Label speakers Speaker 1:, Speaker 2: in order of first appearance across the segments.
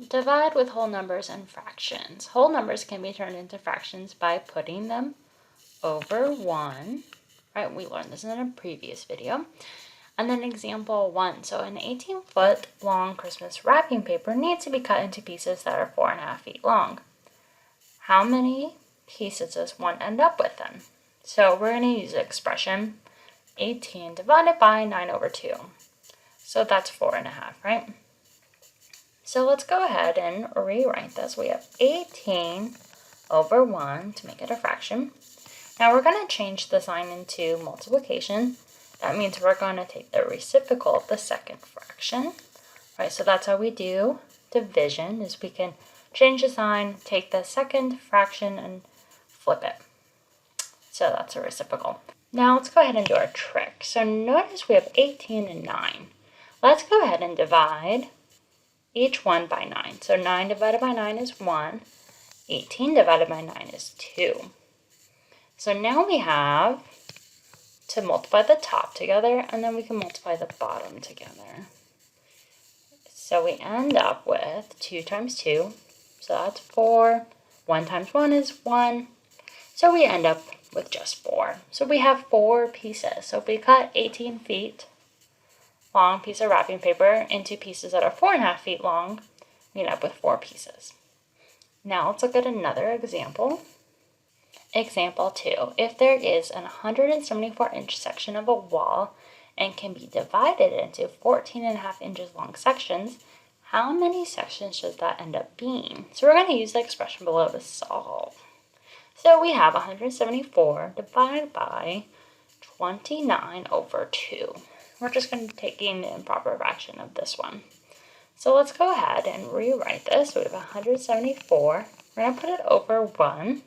Speaker 1: Divide with whole numbers and fractions. Whole numbers can be turned into fractions by putting them over 1. Right, we learned this in a previous video. And then example 1. So an 18-foot long Christmas wrapping paper needs to be cut into pieces that are 4.5 feet long. How many pieces does one end up with then? So we're going to use the expression 18 divided by 9 over 2. So that's 4.5, right? So let's go ahead and rewrite this. We have 18 over 1 to make it a fraction. Now we're going to change the sign into multiplication. That means we're going to take the reciprocal of the second fraction. Right, so that's how we do division, is we can change the sign, take the second fraction, and flip it. So that's a reciprocal. Now let's go ahead and do our trick. So notice we have 18 and 9. Let's go ahead and divide each one by 9. So 9 divided by 9 is 1. 18 divided by 9 is 2. So now we have to multiply the top together, and then we can multiply the bottom together. So we end up with 2 times 2. So that's 4. 1 times 1 is 1. So we end up with just 4. So we have 4 pieces. So if we cut 18 feet long piece of wrapping paper into pieces that are 4.5 feet long, we end up with 4 pieces. Now let's look at another example. Example 2. If there is an 174-inch section of a wall and can be divided into 14.5 inches long sections, how many sections does that end up being? So we're going to use the expression below to solve. So we have 174 divided by 29 over 2. We're just going to be taking the improper fraction of this one. So let's go ahead and rewrite this. So we have 174. We're going to put it over 1.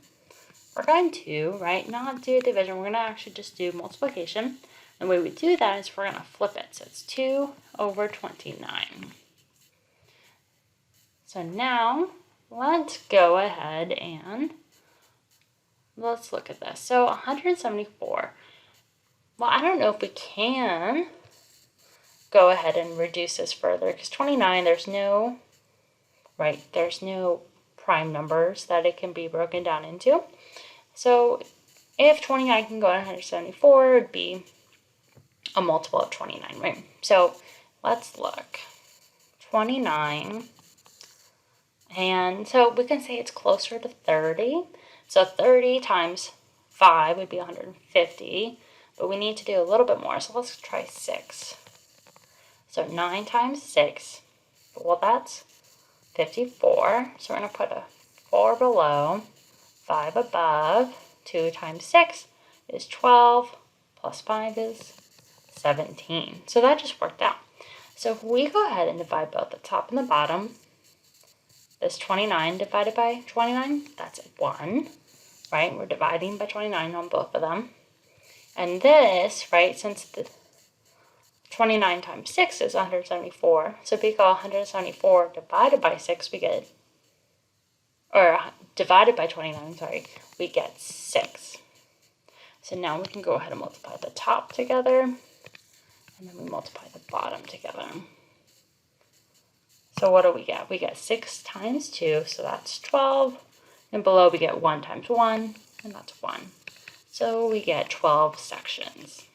Speaker 1: We're going to, not do division. We're going to actually just do multiplication. And the way we do that is we're going to flip it. So it's 2 over 29. So now let's go ahead and let's look at this. So 174. Well, I don't know if we can go ahead and reduce this further, because 29, there's no prime numbers that it can be broken down into. So if 29 can go to 174, it would be a multiple of 29, right? So let's look. 29, and so we can say it's closer to 30. So 30 times 5 would be 150, but we need to do a little bit more. So let's try 6. So 9 times 6, well, that's 54. So we're going to put a 4 below, 5 above. 2 times 6 is 12, plus 5 is 17. So that just worked out. So if we go ahead and divide both the top and the bottom, this 29 divided by 29, that's 1, right? We're dividing by 29 on both of them. And this, since the 29 times 6 is 174, so if we go 174 divided by 6, we get, or divided by 29, we get 6. So now we can go ahead and multiply the top together, and then we multiply the bottom together. So what do we get? We get 6 times 2, so that's 12. And below we get 1 times 1, and that's 1. So we get 12 sections.